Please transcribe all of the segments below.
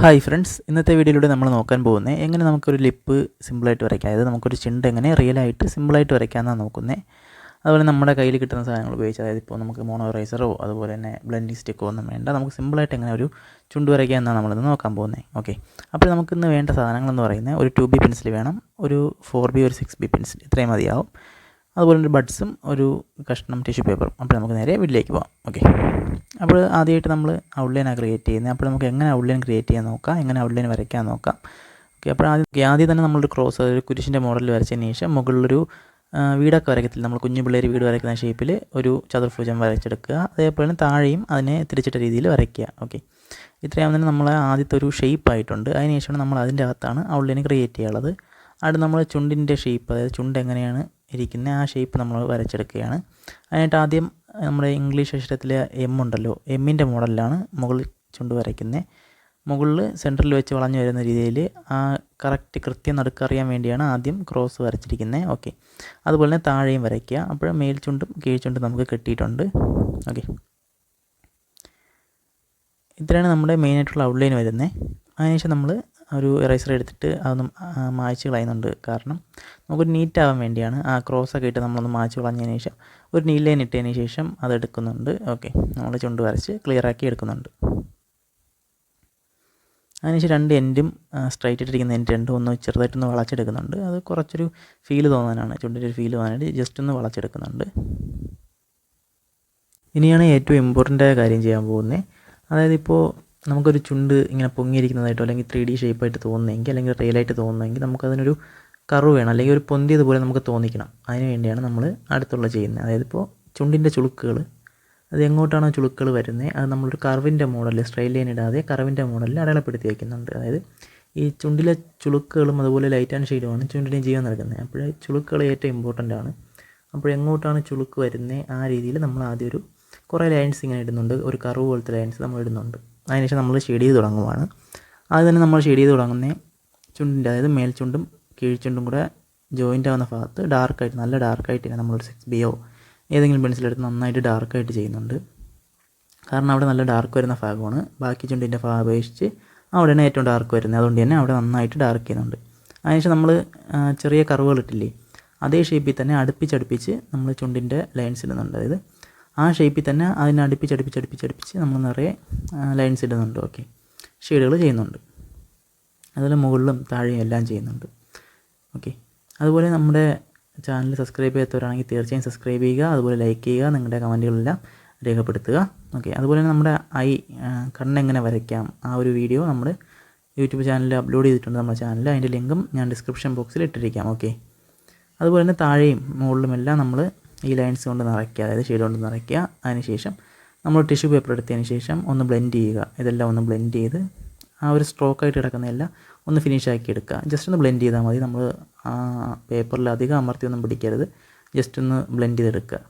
Hi friends, ഇന്നത്തെ വീഡിയോയിലൂടെ നമ്മൾ നോക്കാൻ പോകുന്നത് എങ്ങനെ നമുക്കൊരു ലിപ്പ് സിമ്പിളായിട്ട് വരയ്ക്കാം. അതായത് നമുക്കൊരു ചുണ്ട് എങ്ങനെ റിയലായിട്ട് സിമ്പിളായിട്ട് വരയ്ക്കാമെന്നാണ് നോക്കുന്നത്. അതുപോലെ നമ്മുടെ കയ്യിൽ കിട്ടുന്ന സാധനങ്ങൾ ഉപയോഗിച്ച്, അതായത് ഇപ്പോൾ നമുക്ക് മോണോ റൈസറോ അതുപോലെ തന്നെ ബ്ലെൻഡിങ് സ്റ്റിക്കോ ഒന്നും വേണ്ട, നമുക്ക് സിമ്പിളായിട്ട് എങ്ങനെ ഒരു ചുണ്ട് വരയ്ക്കാം എന്നാണ് നമ്മളിന്ന് നോക്കാൻ പോകുന്നത്. ഓക്കെ, അപ്പോൾ നമുക്കിന്ന് വേണ്ട സാധനങ്ങളെന്ന് പറയുന്നത് ഒരു 2B പെൻസിൽ വേണം, ഒരു 4B ഒരു 6B പെൻസിൽ, ഇത്രയും മതിയാവും. അതുപോലെ ഒരു ബഡ്സും ഒരു കഷ്ണം ടിഷ്യൂ പേപ്പറും. അപ്പോൾ നമുക്ക് നേരെ വീട്ടിലേക്ക് പോകാം. ഓക്കെ, അപ്പോൾ ആദ്യമായിട്ട് നമ്മൾ ഔട്ട്ലൈനാണ് ക്രിയേറ്റ് ചെയ്യുന്നത്. അപ്പോൾ നമുക്ക് എങ്ങനെ ഔട്ട്ലൈൻ ക്രിയേറ്റ് ചെയ്യാൻ നോക്കാം, എങ്ങനെ ഔട്ട്ലൈൻ വരയ്ക്കാൻ നോക്കാം. ഓക്കെ, അപ്പോൾ ആദ്യം തന്നെ നമ്മളൊരു ക്രോസ്, ഒരു കുരിശിൻ്റെ മോഡൽ വരച്ചതിന് ശേഷം മുകളിലൊരു വീടൊക്കെ വരയ്ക്കത്തില്ല, നമ്മൾ കുഞ്ഞു പിള്ളേർ വീട് വരയ്ക്കുന്ന ഷേപ്പിൽ ഒരു ചതുർഭുജം വരച്ചെടുക്കുക. അതേപോലെ തന്നെ താഴെയും അതിനെ തിരിച്ചിട്ട രീതിയിൽ വരയ്ക്കുക. ഓക്കെ, ഇത്രയാകുമ്പോൾ തന്നെ നമ്മൾ ആദ്യത്തെ ഒരു ഷേപ്പ് ആയിട്ടുണ്ട്. അതിനുശേഷമാണ് നമ്മൾ അതിൻ്റെ അകത്താണ് ഔട്ട്ലൈൻ ക്രിയേറ്റ് ചെയ്യാനുള്ളത്. അടുത്ത് നമ്മൾ ചുണ്ടിൻ്റെ ഷേപ്പ്, അതായത് ചുണ്ട് എങ്ങനെയാണ് ഇരിക്കുന്നത് ആ ഷേപ്പ് നമ്മൾ വരച്ചെടുക്കുകയാണ്. അതിനായിട്ട് ആദ്യം നമ്മുടെ ഇംഗ്ലീഷ് അക്ഷരത്തിലെ എം ഉണ്ടല്ലോ, എമ്മിൻ്റെ മോഡലിലാണ് മുകളിൽ ചുണ്ട് വരയ്ക്കുന്നത്. മുകളിൽ സെൻറ്ററിൽ വെച്ച് വളഞ്ഞു വരുന്ന രീതിയിൽ ആ കൃത്യം നടുക്കറിയാൻ വേണ്ടിയാണ് ആദ്യം ക്രോസ് വരച്ചിരിക്കുന്നത്. ഓക്കെ, അതുപോലെ തന്നെ താഴെയും വരയ്ക്കുക. അപ്പോൾ മേൽചുണ്ടും കീഴ്ചുണ്ടും നമുക്ക് കിട്ടിയിട്ടുണ്ട്. ഓക്കെ, ഇത്രയാണ് നമ്മുടെ മെയിനായിട്ടുള്ള ഔട്ട്ലൈൻ വരുന്നത്. അതിനുശേഷം നമ്മൾ ഒരു ഇറേസർ എടുത്തിട്ട് അതൊന്നും മായ്ച്ച് കളയുന്നുണ്ട്. കാരണം നമുക്കൊരു നീറ്റ് ആവാൻ വേണ്ടിയാണ്. ആ ക്രോസൊക്കെ ഇട്ട് നമ്മളൊന്ന് മായ്ച്ച് കളഞ്ഞതിന് ശേഷം ഒരു നീറ്റ് ലൈൻ ഇട്ടതിന് ശേഷം അതെടുക്കുന്നുണ്ട്. ഓക്കെ, നമ്മൾ ചുണ്ട് വരച്ച് ക്ലിയറാക്കി എടുക്കുന്നുണ്ട്. അതിനുശേഷം രണ്ട് എൻഡും സ്ട്രൈറ്റ് ഇട്ടിരിക്കുന്ന എൻഡ് രണ്ടും ഒന്ന് ചെറുതായിട്ടൊന്ന് വളച്ചെടുക്കുന്നുണ്ട്. അത് കുറച്ചൊരു ഫീൽ തോന്നാനാണ്, ചുണ്ടിൻ്റെ ഒരു ഫീൽ തോന്നാനായിട്ട് ജസ്റ്റ് ഒന്ന് വളച്ചെടുക്കുന്നുണ്ട്. ഇനിയാണ് ഏറ്റവും ഇമ്പോർട്ടൻ്റ് ആയ കാര്യം ചെയ്യാൻ പോകുന്നത്. അതായത് ഇപ്പോൾ നമുക്കൊരു ചുണ്ട് ഇങ്ങനെ പൊങ്ങിയിരിക്കുന്നതായിട്ടോ അല്ലെങ്കിൽ 3D ഷേപ്പായിട്ട് തോന്നുന്നെങ്കിൽ, അല്ലെങ്കിൽ റിയലായിട്ട് തോന്നുന്നെങ്കിൽ നമുക്കതിനൊരു കർവ് വേണം, അല്ലെങ്കിൽ ഒരു പൊന്തിയതുപോലെ നമുക്ക് തോന്നിക്കണം. അതിന് വേണ്ടിയാണ് നമ്മൾ അടുത്തുള്ള ചെയ്യുന്നത്. അതായത് ഇപ്പോൾ ചുണ്ടിൻ്റെ ചുളുക്കുകൾ, അത് എങ്ങോട്ടാണോ ചുളുക്കുകൾ വരുന്നത് അത് നമ്മളൊരു കർവിൻ്റെ മോഡലിൽ, സ്ട്രെയിറ്റ് ലൈൻ ഇടാതെ കർവിൻ്റെ മോഡലിൽ അടയാളപ്പെടുത്തി വയ്ക്കുന്നുണ്ട്. അതായത് ഈ ചുണ്ടിലെ ചുളുക്കുകളും അതുപോലെ ലൈറ്റ് ആൻഡ് ഷെയ്ഡുമാണ് ചുണ്ടിൻ്റെ ജീവൻ നൽകുന്നത്. അപ്പോൾ ചുളുക്കുകൾ ഏറ്റവും ഇമ്പോർട്ടൻ്റ് ആണ്. അപ്പോൾ എങ്ങോട്ടാണ് ചുളുക്ക് വരുന്നത് ആ രീതിയിൽ നമ്മൾ ആദ്യം ഒരു കുറേ ലൈൻസ് ഇങ്ങനെ ഇടുന്നുണ്ട്, ഒരു കർവ് പോലത്തെ ലൈൻസ് നമ്മൾ ഇടുന്നുണ്ട്. അതിനുശേഷം നമ്മൾ ഷെയ്ഡ് ചെയ്ത് തുടങ്ങുവാണ്. ആദ്യം തന്നെ നമ്മൾ ഷെയ്ഡ് ചെയ്ത് തുടങ്ങുന്നത് ചുണ്ടിൻ്റെ, അതായത് മേൽചുണ്ടും കീഴ്ചുണ്ടും കൂടെ ജോയിൻ്റ് ആവുന്ന ഭാഗത്ത് ഡാർക്കായിട്ട്, നല്ല ഡാർക്കായിട്ട് തന്നെ നമ്മളൊരു 6Bയോ ഏതെങ്കിലും പെൻസിലെടുത്ത് നന്നായിട്ട് ഡാർക്കായിട്ട് ചെയ്യുന്നുണ്ട്. കാരണം അവിടെ നല്ല ഡാർക്ക് വരുന്ന ഭാഗമാണ്. ബാക്കി ചുണ്ടിൻ്റെ ഭാഗം അപേക്ഷിച്ച് അവിടെയാണ് ഏറ്റവും ഡാർക്ക് വരുന്നത്. അതുകൊണ്ട് തന്നെ അവിടെ നന്നായിട്ട് ഡാർക്ക് ചെയ്യുന്നുണ്ട്. അതിനുശേഷം നമ്മൾ ചെറിയ കർവുകൾ ഇട്ടില്ലേ, അതേ ഷേപ്പിൽ തന്നെ അടുപ്പിച്ചടുപ്പിച്ച് നമ്മൾ ചുണ്ടിൻ്റെ ലൈൻസ് ഇടുന്നുണ്ട്. അതായത് ആ ഷേപ്പിൽ തന്നെ അതിനെ അടുപ്പിച്ചടുപ്പിച്ച് നമ്മൾ നിറയെ ലൈൻസ് ഇടുന്നുണ്ട്. ഓക്കെ, ഷെയ്ഡുകൾ ചെയ്യുന്നുണ്ട്. അതുപോലെ മുകളിലും താഴെയും എല്ലാം ചെയ്യുന്നുണ്ട്. ഓക്കെ, അതുപോലെ നമ്മുടെ ചാനൽ സബ്സ്ക്രൈബ് ചെയ്യാത്തവരാണെങ്കിൽ തീർച്ചയായും സബ്സ്ക്രൈബ് ചെയ്യുക, അതുപോലെ ലൈക്ക് ചെയ്യുക, നിങ്ങളുടെ കമൻറ്റുകളെല്ലാം രേഖപ്പെടുത്തുക. ഓക്കെ, അതുപോലെ തന്നെ നമ്മുടെ കണ്ണെങ്ങനെ വരയ്ക്കാം ആ ഒരു വീഡിയോ നമ്മുടെ യൂട്യൂബ് ചാനലിൽ അപ്ലോഡ് ചെയ്തിട്ടുണ്ട്, നമ്മുടെ ചാനലിൽ. അതിൻ്റെ ലിങ്കും ഞാൻ ഡിസ്ക്രിപ്ഷൻ ബോക്സിൽ ഇട്ടിരിക്കാം. ഓക്കെ, അതുപോലെ തന്നെ താഴെയും മുകളിലുമെല്ലാം നമ്മൾ ഈ ലൈൻസ് കൊണ്ട് നിറയ്ക്കുക, അതായത് ഷെയ്ഡ് കൊണ്ട് നിറയ്ക്കുക. അതിനുശേഷം നമ്മൾ ടിഷ്യൂ പേപ്പർ എടുത്തതിന് ശേഷം ഒന്ന് ബ്ലെൻഡ് ചെയ്യുക. ഇതെല്ലാം ഒന്ന് ബ്ലെൻഡ് ചെയ്ത് ആ ഒരു സ്ട്രോക്കായിട്ട് കിടക്കുന്നതെല്ലാം ഒന്ന് ഫിനിഷ് ആക്കി എടുക്കുക. ജസ്റ്റ് ഒന്ന് ബ്ലെൻഡ് ചെയ്താൽ മതി. നമ്മൾ ആ പേപ്പറിൽ അധികം അമർത്തിയൊന്നും പിടിക്കരുത്, ജസ്റ്റ് ഒന്ന് ബ്ലെൻഡ് ചെയ്തെടുക്കുക.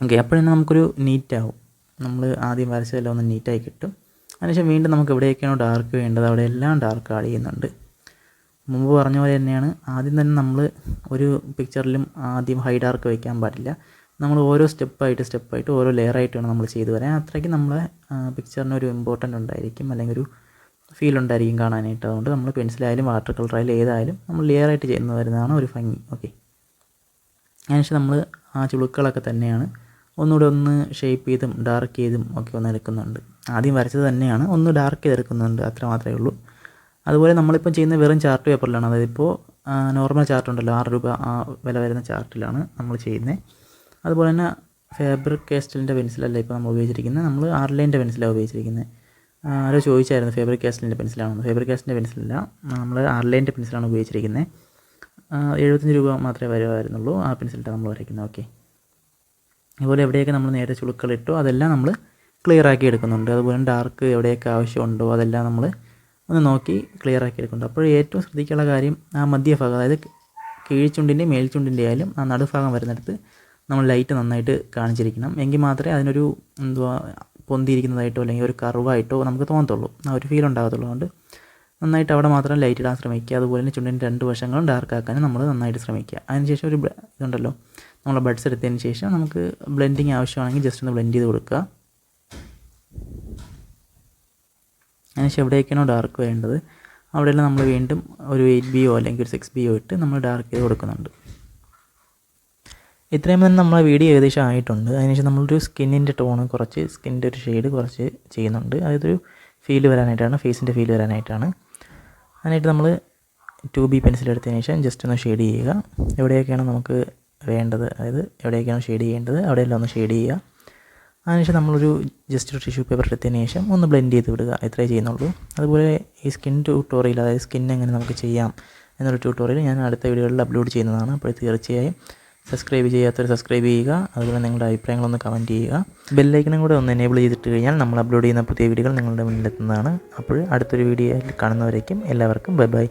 ഓക്കെ, അപ്പോഴാണ് നമുക്കൊരു നീറ്റാവും. നമ്മൾ ആദ്യം വരച്ചതെല്ലാം ഒന്ന് നീറ്റായി കിട്ടും. അതിനുശേഷം വീണ്ടും നമുക്ക് എവിടെയൊക്കെയാണോ ഡാർക്ക് വേണ്ടത് അവിടെയെല്ലാം ഡാർക്ക് ആഡ് ചെയ്യുന്നുണ്ട്. മുമ്പ് പറഞ്ഞ പോലെ തന്നെയാണ്, ആദ്യം തന്നെ നമ്മൾ ഒരു പിക്ചറിലും ആദ്യം ഹൈ ഡാർക്ക് വയ്ക്കാൻ പാടില്ല. നമ്മൾ ഓരോ സ്റ്റെപ്പായിട്ട് ഓരോ ലെയറായിട്ട് വേണം നമ്മൾ ചെയ്തു വരാൻ. അത്രയ്ക്ക് നമ്മളെ പിക്ചറിന് ഒരു ഇമ്പോർട്ടൻ്റ് ഉണ്ടായിരിക്കും, അല്ലെങ്കിൽ ഒരു ഫീൽ ഉണ്ടായിരിക്കും കാണാനായിട്ട്. അതുകൊണ്ട് നമ്മൾ പെൻസിലായാലും വാട്ടർ കളറായാലും ഏതായാലും നമ്മൾ ലെയറായിട്ട് ചെയ്യുന്ന വരുന്നതാണ് ഒരു ഭംഗി. ഓക്കെ, അതിനുശേഷം നമ്മൾ ആ ചുളുക്കുകളൊക്കെ തന്നെയാണ് ഒന്നുകൂടെ ഒന്ന് ഷേപ്പ് ചെയ്തും ഡാർക്ക് ചെയ്തും ഒക്കെ ഒന്ന് എടുക്കുന്നുണ്ട്. ആദ്യം വരച്ചത് തന്നെയാണ് ഒന്ന് ഡാർക്ക് ചെയ്തെടുക്കുന്നുണ്ട്, അത്ര മാത്രമേ ഉള്ളൂ. അതുപോലെ നമ്മളിപ്പം ചെയ്യുന്ന വെറും ചാർട്ട് പേപ്പറിലാണ്. അതായത് ഇപ്പോൾ നോർമൽ ചാർട്ട് ഉണ്ടല്ലോ, 6 രൂപ ആ വില വരുന്ന ചാർട്ടിലാണ് നമ്മൾ ചെയ്യുന്നത്. അതുപോലെ തന്നെ ഫാബ്രിക് കാസ്റ്റലിൻ്റെ പെൻസിലല്ല ഇപ്പോൾ നമ്മൾ ഉപയോഗിച്ചിരിക്കുന്നത്, നമ്മൾ 6 ലൈൻ്റെ പെൻസിലാണ് ഉപയോഗിച്ചിരിക്കുന്നത്. ആരോ ചോദിച്ചായിരുന്നു ഫാബ്രിക് കാസ്റ്റലിൻ്റെ പെൻസിലാണെന്ന്. ഫാബ്രിക് കാസ്റ്റലിൻ്റെ പെൻസിലല്ല, നമ്മൾ 6 ലൈൻ്റെ പെൻസിലാണ് ഉപയോഗിച്ചിരിക്കുന്നത്. 75 രൂപ മാത്രമേ വരുമായിരുന്നുള്ളൂ ആ പെൻസിലിട്ട് നമ്മൾ വരയ്ക്കുന്നത്. ഓക്കെ, അതുപോലെ എവിടെയൊക്കെ നമ്മൾ നേരെ ചുളുക്കളിട്ടോ അതെല്ലാം നമ്മൾ ക്ലിയർ ആക്കി എടുക്കുന്നുണ്ട്. അതുപോലെ ഡാർക്ക് എവിടെയൊക്കെ ആവശ്യമുണ്ടോ അതെല്ലാം നമ്മൾ ഒന്ന് നോക്കി ക്ലിയർ ആക്കി എടുക്കുന്നുണ്ട്. അപ്പോൾ ഏറ്റവും ശ്രദ്ധിക്കാനുള്ള കാര്യം ആ മധ്യഭാഗം, അതായത് കീഴ്ചുണ്ടിൻ്റെ മേൽചുണ്ടിൻ്റെ ആയാലും ആ നടുഭാഗം വരുന്നിടത്ത് നമ്മൾ ലൈറ്റ് നന്നായിട്ട് കാണിച്ചിരിക്കണം. എങ്കിൽ മാത്രമേ അതിനൊരു പൊന്തിയിരിക്കുന്നതായിട്ടോ അല്ലെങ്കിൽ ഒരു കർവായിട്ടോ നമുക്ക് തോന്നത്തുള്ളൂ, ആ ഒരു ഫീൽ ഉണ്ടാകത്തുള്ളൂ. അതുകൊണ്ട് നന്നായിട്ട് അവിടെ മാത്രം ലൈറ്റ് ഇടാൻ ശ്രമിക്കുക. അതുപോലെ തന്നെ ചുണ്ടിൻ്റെ 2 വശങ്ങളും ഡാർക്ക് ആക്കാനും നമ്മൾ നന്നായിട്ട് ശ്രമിക്കുക. അതിനുശേഷം ഒരു ഇതുണ്ടല്ലോ, നമ്മൾ ബഡ്സ് എടുത്തതിന് ശേഷം നമുക്ക് ബ്ലെൻഡിങ് ആവശ്യമാണെങ്കിൽ ജസ്റ്റ് ഒന്ന് ബ്ലെൻഡ് ചെയ്ത് കൊടുക്കുക. അതിനുശേഷം എവിടെയൊക്കെയാണോ ഡാർക്ക് വേണ്ടത് അവിടെയെല്ലാം നമ്മൾ വീണ്ടും ഒരു 8B അല്ലെങ്കിൽ ഒരു 6B ഇട്ട് നമ്മൾ ഡാർക്ക് ചെയ്ത് കൊടുക്കുന്നുണ്ട്. ഇത്രയും തന്നെ നമ്മളെ വീഡിയോ ഏകദേശം ആയിട്ടുണ്ട്. അതിനുശേഷം നമ്മളൊരു സ്കിന്നിൻ്റെ ടോണ് കുറച്ച് സ്കിന്നിൻ്റെ ഒരു ഷെയ്ഡ് കുറച്ച് ചെയ്യുന്നുണ്ട്. അതൊരു ഫീൽ വരാനായിട്ടാണ്, ഫേസിൻ്റെ ഫീൽ വരാനായിട്ടാണ്. അതിനായിട്ട് നമ്മൾ 2B പെൻസിൽ എടുത്തതിന് ശേഷം ജസ്റ്റ് ഒന്ന് ഷെയ്ഡ് ചെയ്യുക. എവിടെയൊക്കെയാണ് നമുക്ക് വേണ്ടത്, അതായത് എവിടെയൊക്കെയാണ് ഷെയ്ഡ് ചെയ്യേണ്ടത് അവിടെയെല്ലാം ഒന്ന് ഷെയ്ഡ് ചെയ്യുക. അതിനുശേഷം നമ്മളൊരു ജസ്റ്റ് ഒരു ടിഷ്യൂ പേപ്പർ എടുത്തതിന് ശേഷം ഒന്ന് ബ്ലെൻഡ് ചെയ്ത് വിടുക. ഇത്രേ ചെയ്യുന്നുള്ളൂ. അതുപോലെ ഈ സ്കിൻ ട്യൂട്ടോറിയൽ, അതായത് സ്കിൻ എങ്ങനെ നമുക്ക് ചെയ്യാം എന്നൊരു ട്യൂട്ടോറിയൽ ഞാൻ അടുത്ത വീഡിയോകളിൽ അപ്ലോഡ് ചെയ്യുന്നതാണ്. അപ്പോൾ തീർച്ചയായും സബ്സ്ക്രൈബ് ചെയ്യാത്തവർ സബ്സ്ക്രൈബ് ചെയ്യുക. അതുപോലെ നിങ്ങളുടെ അഭിപ്രായങ്ങളൊന്ന് കമൻറ്റ് ചെയ്യുക. ബെല്ലൈക്കനും കൂടെ ഒന്ന് എനേബിൾ ചെയ്തിട്ട് കഴിഞ്ഞാൽ നമ്മൾ അപ്ലോഡ് ചെയ്യുന്ന പുതിയ വീഡിയോകൾ നിങ്ങളുടെ മുന്നിലെത്തുന്നതാണ്. അപ്പോൾ അടുത്തൊരു വീഡിയോയിൽ കാണുന്നവരേക്കും എല്ലാവർക്കും ബൈ ബൈ.